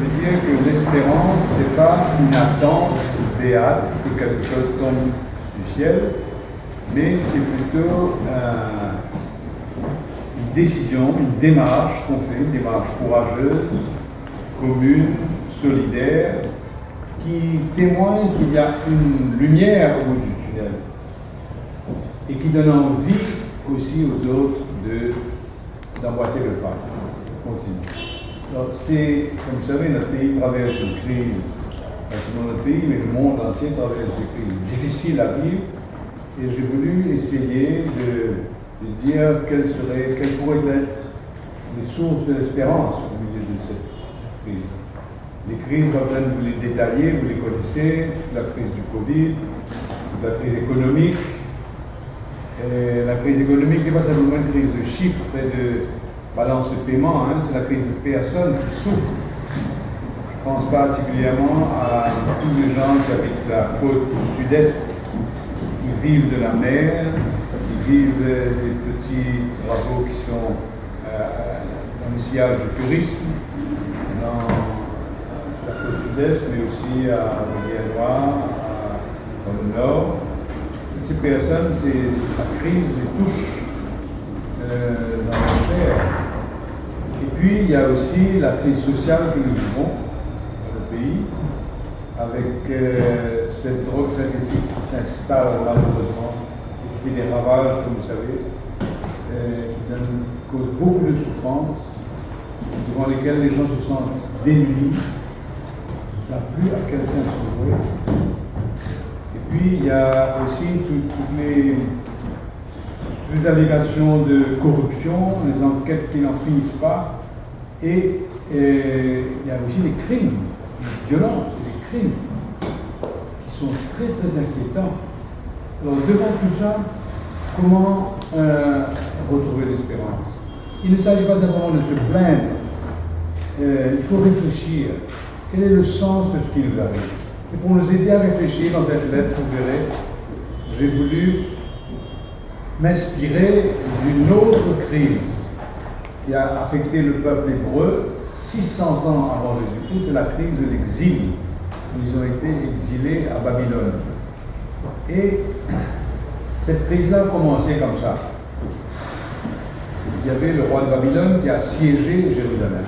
veux dire que l'espérance, ce n'est pas une attente béate que quelque chose tombe du ciel, mais c'est plutôt une décision, une démarche qu'on fait, une démarche courageuse, commune, solidaire, qui témoigne qu'il y a une lumière au bout du tunnel et qui donne envie aussi aux autres d'emboîter le pas, de continuer. Alors c'est, comme vous savez, notre pays traverse une crise, pas seulement notre pays, mais le monde entier traverse une crise difficile à vivre, et j'ai voulu essayer de dire quelles pourraient être les sources de l'espérance au milieu de cette crise. Les crises, quand vous les détailler, vous les connaissez, la crise du Covid, la crise économique. Et la crise économique n'est pas simplement une crise de chiffres et de balance de paiement, hein, c'est la crise de personnes qui souffrent. Je pense particulièrement à tous les gens qui habitent la côte sud-est, qui vivent de la mer, qui vivent des petits travaux qui sont dans le sillage du tourisme, dans la côte sud-est, mais aussi à Rivière-Noire, dans le nord. Ces personnes, la crise les touche dans leur chair. Et puis, il y a aussi la crise sociale que nous vivons dans le pays, avec cette drogue synthétique qui s'installe malheureusement et qui fait des ravages, comme vous savez, qui cause beaucoup de souffrances, devant lesquelles les gens se sentent démunis, ils ne savent plus à quel sens se vouer. Et puis, il y a aussi toutes les allégations de corruption, les enquêtes qui n'en finissent pas, et il y a aussi les crimes, les violences, les crimes, qui sont très très inquiétants. Alors, devant tout ça, comment retrouver l'espérance? Il ne s'agit pas simplement de se plaindre, il faut réfléchir. Quel est le sens de ce qui nous arrive? Et pour nous aider à réfléchir dans cette lettre, vous verrez, j'ai voulu m'inspirer d'une autre crise qui a affecté le peuple hébreu 600 ans avant Jésus-Christ, c'est la crise de l'exil. Ils ont été exilés à Babylone. Et cette crise-là a commencé comme ça. Il y avait le roi de Babylone qui a siégé Jérusalem.